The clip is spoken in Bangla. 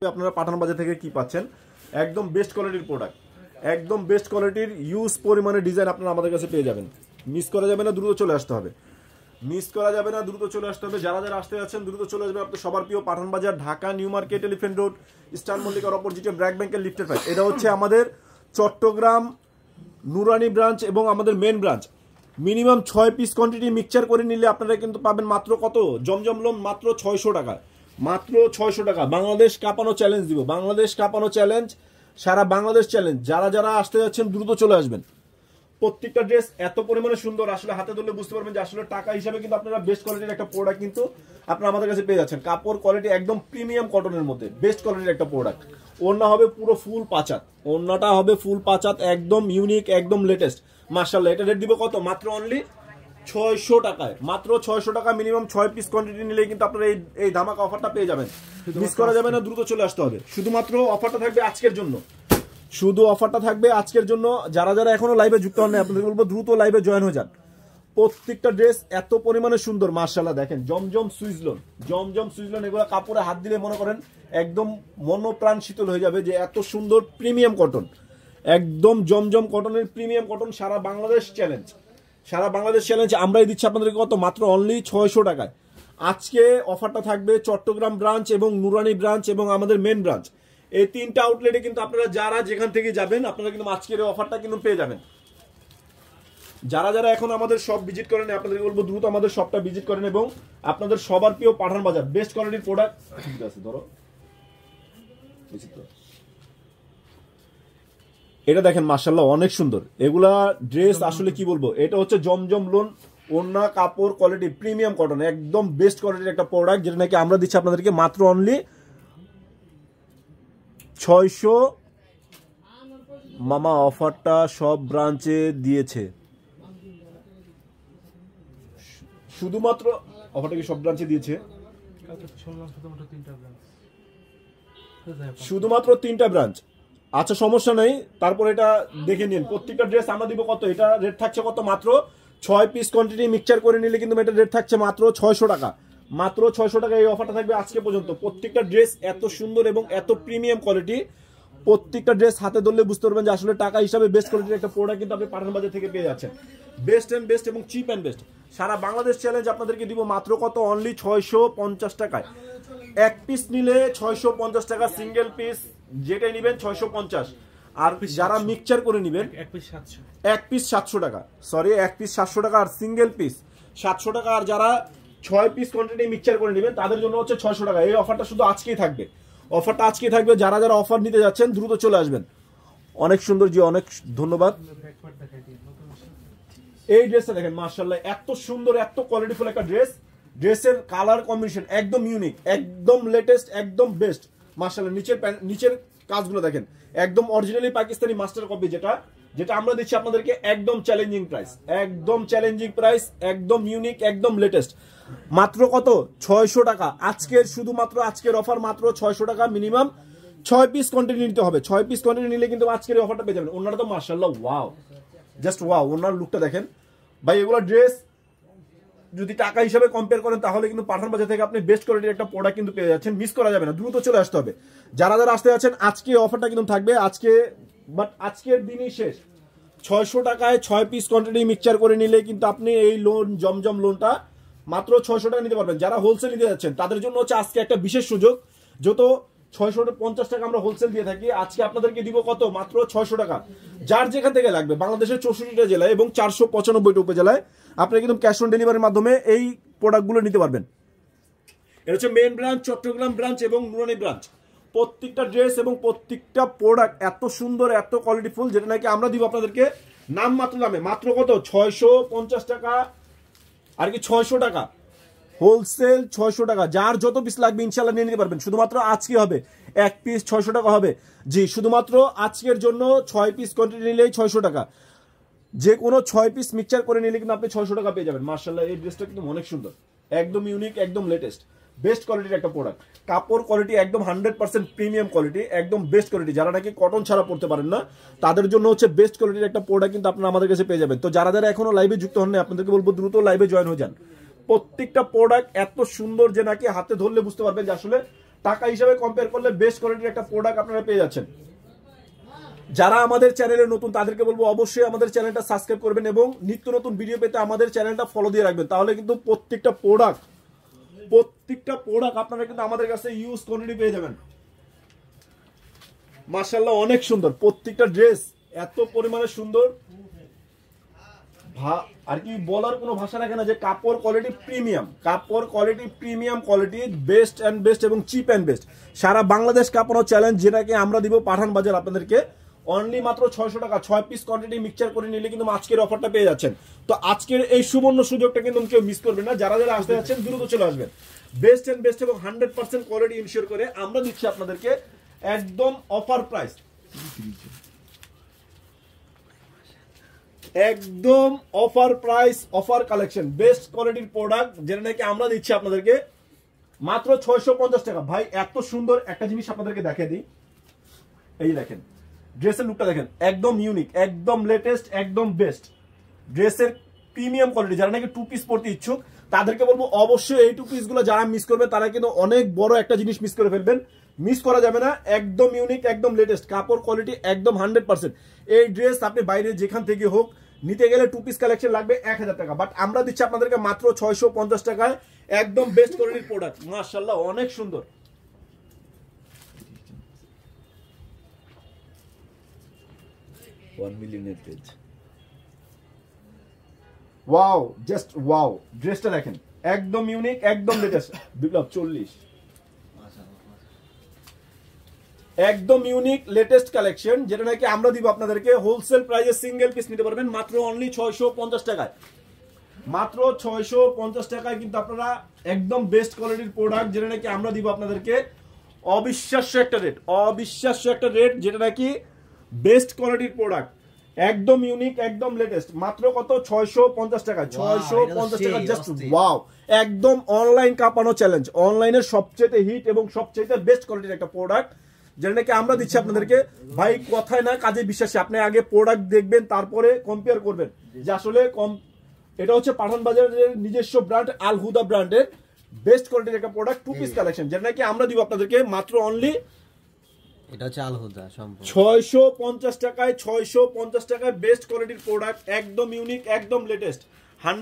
আপনারা পাঠান বাজার থেকে কি পাচ্ছেন, একদম বেস্ট কোয়ালিটির প্রোডাক্ট, একদম বেস্ট কোয়ালিটির ইউজ পরিমাণে ডিজাইন আপনারা আমাদের কাছে পেয়ে যাবেন। মিস করা যাবে না, দ্রুত চলে আসতে হবে, মিস করা যাবে না, দ্রুত চলে আসতে হবে। যারা যারা আসতে যাচ্ছেন দ্রুত চলে আসবেন। আপনার সবার প্রিয় পাঠান বাজার, Dhaka new market, elephant road, star মল্লিকার অপোজিটে ব্র্যাক ব্যাংকের লিফটের পাইপ। এটা হচ্ছে আমাদের চট্টগ্রাম নুরানি ব্রাঞ্চ এবং আমাদের main branch. Minimum 6 piece quantity mixture করে নিলে আপনারা কিন্তু পাবেন মাত্র কত, জমজম লোন মাত্র 600 টাকায়, মাত্র 600 টাকা। বাংলাদেশ কাঁপানো চ্যালেঞ্জ দিব, বাংলাদেশ কাঁপানো চ্যালেঞ্জ, সারা বাংলাদেশ চ্যালেঞ্জ। যারা যারা আসতে যাচ্ছেন দ্রুত চলে আসবেন। প্রত্যেকটা ড্রেস এত পরিমাণে সুন্দর, আসলে হাতে ধরলে বুঝতে পারবেন যে আসলে টাকা হিসাবে কিন্তু আপনারা বেস্ট কোয়ালিটির একটা প্রোডাক্ট কিন্তু আপনারা আমাদের কাছে পেয়ে যাচ্ছেন। কাপড় কোয়ালিটি একদম প্রিমিয়াম কটনের মধ্যে বেস্ট কোয়ালিটির একটা প্রোডাক্ট। ওড়না হবে পুরো ফুল পাঁচাত, ওড়নাটা হবে ফুল পাঁচাত, একদম ইউনিক, একদম লেটেস্ট। মাশাআল্লাহ, এটা রেট দিব কত, মাত্র অনলি 600 টাকায়, মাত্র 600 টাকা। মিনিমাম 6 পিস কোয়ান্টিটি নিলে কিন্তু আপনারা এই ধামাকা অফারটা পেয়ে যাবেন। মিস করা যাবে না, দ্রুত চলে আসতে হবে। শুধুমাত্র অফারটা থাকবে আজকের জন্য, শুধু অফারটা থাকবে আজকের জন্য। যারা যারা এখনো লাইভে যুক্ত হন না, আপনাদের বলবো দ্রুত লাইভে জয়েন হয়ে যান। প্রত্যেকটা ড্রেস এত পরিমাণে সুন্দর, মাশাআল্লাহ। দেখেন জমজম সুইজলন, জমজম সুইজলন, এগুলো কাপড়ে হাত দিলে মনে করেন একদম মনোপ্রাণ শীতল হয়ে যাবে, যে এত সুন্দর প্রিমিয়াম কটন, একদম জমজম কটনের প্রিমিয়াম কটন। সারা বাংলাদেশ চ্যালেঞ্জ, সারা বাংলাদেশ চ্যালেঞ্জ আমরাই দিচ্ছি আপনাদেরকে কত, মাত্র অনলি 600 টাকায়। আজকে অফারটা থাকবে চট্টগ্রাম ব্রাঞ্চ এবং নুরানি ব্রাঞ্চ এবং আমাদের মেন ব্রাঞ্চ, এই তিনটা আউটলেটে কিন্তু আপনারা যারা যেখান থেকে যাবেন আপনারা কিন্তু আজকের অফারটা কিন্তু পেয়ে যাবেন। যারা যারা এখন আমাদের শপ ভিজিট করেন, আপনাদের বলবো দ্রুত আমাদের শপটা ভিজিট করেন এবং আপনাদের সবার প্রিয় পাঠান বাজার বেস্ট কোয়ালিটির প্রোডাক্ট। ঠিক আছে, ধরো এটা দেখেন, মাশাআল্লাহ অনেক সুন্দর এগুলা ড্রেস। আসলে কি বলবো, এটা হচ্ছে জমজম লোন, ওড়না, কাপড় কোয়ালিটি প্রিমিয়াম কটন, একদম বেস্ট কোয়ালিটির একটা প্রোডাক্ট, যেটা নাকি আমরা দিচ্ছি আপনাদেরকে মাত্র অনলি 600। মামা অফারটা সব ব্রাঞ্চে দিয়েছে, শুধুমাত্র অফারটা কি সব ব্রাঞ্চে দিয়েছে? শুধুমাত্র 3টা ব্রাঞ্চ। আচ্ছা সমস্যা নেই, তারপর এটা দেখে নিন। প্রত্যেকটা ড্রেস আমরা দিব কত, এটা রেট থাকছে কত, মাত্র 6 পিস কোয়ান্টিটি মিক্সচার করে নিলে কিন্তু এটা রেট থাকছে মাত্র 600 টাকা, মাত্র 600 টাকা। এই অফারটা থাকবে আজকে পর্যন্ত। প্রত্যেকটা ড্রেস এত সুন্দর এবং এত প্রিমিয়াম কোয়ালিটি, প্রত্যেকটা ড্রেস হাতে ধরলে বুঝতে পারবেন যে আসলে টাকা হিসাবে বেস্ট কোয়ালিটির একটা প্রোডাক্ট কিন্তু আপনি পাঠান বাজার থেকে পেয়ে যাচ্ছেন। বেস্ট এন্ড বেস্ট এবং চিপ এন্ড বেস্ট। সারা বাংলাদেশ চ্যালেঞ্জ আপনাদেরকে দিব মাত্র কত, অনলি 650 টাকায়। এক পিস নিলে 650 টাকা, সিঙ্গেল পিস যেটাই নেবেন 650। আর যারা মিক্সচার করে নেবেন এক পিস 700 টাকা, সরি এক পিস 700 টাকা, আর সিঙ্গেল পিস 700 টাকা। আর যারা 6 পিস কোয়ান্টিটি মিক্সচার করে নেবেন তাদের জন্য হচ্ছে 600 টাকা। এই অফারটা শুধু আজকেই থাকবে, অফারটা আজকেই থাকবে। যারা যারা অফার নিতে যাচ্ছেন দ্রুত চলে আসবেন। অনেক সুন্দর জি, অনেক ধন্যবাদ। এই ড্রেসটা দেখেন, মাশাআল্লাহ এত সুন্দর, এত কোয়ালিটিফুল একটা ড্রেস। ড্রেসের কালার কম্বিনেশন একদম ইউনিক, একদম লেটেস্ট, একদম বেস্ট। মাশাআল্লাহ নিচের কাজগুলো দেখেন, একদম অরিজিনালি পাকিস্তানি মাস্টার কপি, যেটা যেটা আমরা দিচ্ছি আপনাদেরকে একদম চ্যালেঞ্জিং প্রাইস, একদম চ্যালেঞ্জিং প্রাইস, একদম ইউনিক, একদম লেটেস্ট। মাত্র কত, 600 টাকা। আজকের শুধুমাত্র আজকের অফার মাত্র 600 টাকা। মিনিমাম 6 পিস কোয়ান্টিটি নিতে হবে, 6 পিস কোয়ান্টিটি নিলে কিন্তু আজকের অফারটা পেয়ে যাবেন। ওনারা তো মাশাআল্লাহ ওয়াও, জাস্ট ওয়াও, ওনার লুকটা দেখেন ভাই। এগুলো ড্রেস যদি টাকা হিসাবে কম্পেয়ার করেন তাহলে কিন্তু পাঠান বাজার থেকে আপনি বেস্ট কোয়ালিটির একটা প্রোডাক্ট কিন্তু পেয়ে যাচ্ছেন। মিস করা যাবে না, দ্রুত চলে আসতে হবে। যারা যারা আসতে যাচ্ছেন আজকে অফারটা কিন্তু থাকবে আজকে, বাট আজকের দিনই শেষ। 600 টাকায় 6 পিস কোয়ান্টিটি মিক্সচার করে নিলে কিন্তু আপনি এই লোন, জমজম লোনটা মাত্র 600 টাকা নিতে পারবেন। যারা হোলসেল নিতে যাচ্ছেন তাদের জন্য হচ্ছে আজকে একটা বিশেষ সুযোগ, যত 650 টাকা আমরা হোলসেল দিয়ে থাকি, আজকে আপনাদেরকে দিব কত, মাত্র 600 টাকা। যার যেখান থেকে লাগবে, বাংলাদেশের 64টা জেলায় এবং 495টা উপজেলায় আপনারা কিন্তু ক্যাশ অন ডেলিভারির মাধ্যমে এই প্রোডাক্টগুলো নিতে পারবেন। এটা হচ্ছে মেন ব্রাঞ্চ, চট্টগ্রাম ব্রাঞ্চ এবং নুরানি ব্রাঞ্চ। প্রত্যেকটা ড্রেস এবং প্রত্যেকটা প্রোডাক্ট এত সুন্দর, এত কোয়ালিটিফুল, যেটা নাকি আমরা দিব আপনাদেরকে নাম মাত্র দামে, মাত্র কত, 650 টাকা, আর কি 600 টাকা হোলসেল, 600 টাকা। যার যত পিস লাগবে ইনশাল্লাহ নিয়ে নিতে পারবেন। শুধুমাত্র আজকে হবে, এক পিস 600 টাকা হবে। জি, শুধুমাত্র আজকের জন্য 6 পিস কোয়ান্টিটি নিলেই 600 টাকা। যে কোনো 6 পিস মিক্সচার করে নিলে কিন্তু আপনি 600 টাকা পেয়ে যাবেন। মাশাআল্লাহ এই ড্রেসটা কিন্তু অনেক সুন্দর, একদম ইউনিক, একদম লেটেস্ট, বেস্ট কোয়ালিটির একটা প্রোডাক্ট। কাপড় কোয়ালিটি একদম 100% প্রিমিয়াম কোয়ালিটি, একদম বেস্ট কোয়ালিটি। যারা নাকি কটন ছাড়া পড়তে পারেন না তাদের জন্য হচ্ছে বেস্ট কোয়ালিটির একটা প্রোডাক্ট কিন্তু আপনারা আমাদের কাছে পেয়ে যাবেন। তো যারা যারা এখনো লাইভে যুক্ত হন না, আপনাদেরকে বলবো দ্রুত লাইভে জয়েন হয়ে যান। প্রত্যেকটা প্রোডাক্ট এত সুন্দর যে নাকি হাতে ধরলে বুঝতে পারবেন যে আসলে টাকা হিসাবে কম্পেয়ার করলে বেস্ট কোয়ালিটির একটা প্রোডাক্ট আপনারা পেয়ে যাচ্ছেন। যারা আমাদের চ্যানেলে নতুন তাদেরকে বলবো অবশ্যই আমাদের চ্যানেলটা সাবস্ক্রাইব করবেন এবং নিত্য নতুন ভিডিও পেতে আমাদের চ্যানেলটা ফলো দিয়ে রাখবেন, তাহলে কিন্তু প্রত্যেকটা প্রোডাক্ট আপনারা কিন্তু আমাদের কাছে ইউজ কোয়ান্টিটি পেয়ে যাবেন। মাশাআল্লাহ অনেক সুন্দর, প্রত্যেকটা ড্রেস এত পরিমাণে সুন্দর, আর কি বলার কোনো ভাষা রাখে না যে কাপড় quality premium quality, best and best এবং চিপ অ্যান্ড বেস্ট। সারা বাংলাদেশ কাপড় চ্যালেঞ্জ, যেটাকে আমরা দিব পাঠান বাজার আপনাদেরকে অনলি মাত্র 600 টাকা। 6 পিস কোয়ান্টিটি মিক্সচার করে নিলে কিন্তু আজকের অফারটা পেয়ে যাচ্ছেন। তো আজকের এই সুবর্ণ সুযোগটা কিন্তু কেউ মিস করবেন না। যারা যারা আসতে যাচ্ছেন দ্রুত চলে আসবেন। বেস্ট অ্যান্ড বেস্ট এবং 100% কোয়ালিটি ইনশিওর করে আমরা দিচ্ছি আপনাদেরকে একদম অফার প্রাইস, একদম offer price, offer collection, best কোয়ালিটির প্রোডাক্ট যেটা নাকি আমরা দিচ্ছি আপনাদেরকে মাত্র 650 টাকা। ভাই এত সুন্দর একটা জিনিস আপনাদেরকে দেখিয়ে দিই, এই দেখেন ড্রেসের লুকটা দেখেন, একদম ইউনিক, একদম লেটেস্ট, একদম বেস্ট ড্রেসের প্রিমিয়াম কোয়ালিটি। যারা নাকি 2 পিস পরতে ইচ্ছুক তাদেরকে বলবো অবশ্যই এই 2 পিস গুলো যারা মিস করবে তারা কিন্তু অনেক বড় একটা জিনিস মিস করে ফেলবেন, মিস করা যাবে না। একদম ইউনিক, একদম লেটেস্ট, কাপড় কোয়ালিটি একদম 100%। এই ড্রেস আপনি বাইরে যেখান থেকে হোক নিতে গেলে 2 পিস কালেকশন লাগবে 1000 টাকা, বাট আমরা দিচ্ছি আপনাদেরকে মাত্র 650 টাকায় একদম বেস্ট কোয়ালিটির প্রোডাক্ট। মাশাআল্লাহ অনেক সুন্দর, ওয়াও, জাস্ট ওয়াও, ড্রেসটা দেখেন একদম ইউনিক, একদম লেটেস্ট। বিপ্লব 40, একদম ইউনিক লেটেস্ট কালেকশন যেটা নাকি আমরা দিব আপনাদেরকে হোলসেল প্রাইসে, সিঙ্গেল পিস নিতে পারবেন মাত্র অনলি 650 টাকায়। মাত্র 650 টাকায় কিন্তু আপনারা একদম বেস্ট কোয়ালিটির প্রোডাক্ট যেটা নাকি আমরা দিব আপনাদেরকে অবিশ্বাস্য একটা রেট যেটা নাকি বেস্ট কোয়ালিটির প্রোডাক্ট, একদম ইউনিক, একদম লেটেস্ট, মাত্র কত 650 টাকা। 650 টাকা জাস্ট ওয়াও, একদম অনলাইন কাঁপানো চ্যালেঞ্জ, অনলাইনের সবচেয়ে হিট এবং সবচেয়ে বেস্ট কোয়ালিটির একটা প্রোডাক্ট যেটা নাকি আমরা দিচ্ছি আপনাদেরকে। ভাই কথায় না কাজে বিশ্বাসী, আপনি আগে প্রোডাক্ট দেখবেন তারপরে কম্পেয়ার করবেন যে আসলে এটা হচ্ছে পাঠান বাজারের নিজস্ব ব্র্যান্ড আল হুদা ব্র্যান্ডের বেস্ট কোয়ালিটির একটা প্রোডাক্ট 2 পিস কালেকশন যেটা নাকি আমরা দিব আপনাদেরকে মাত্র অনলি এটা হচ্ছে আল হুদা সম্পূর্ণ 650 টাকায়। 650 টাকায় বেস্ট কোয়ালিটির প্রোডাক্ট, একদম ইউনিক, একদম লেটেস্ট, 100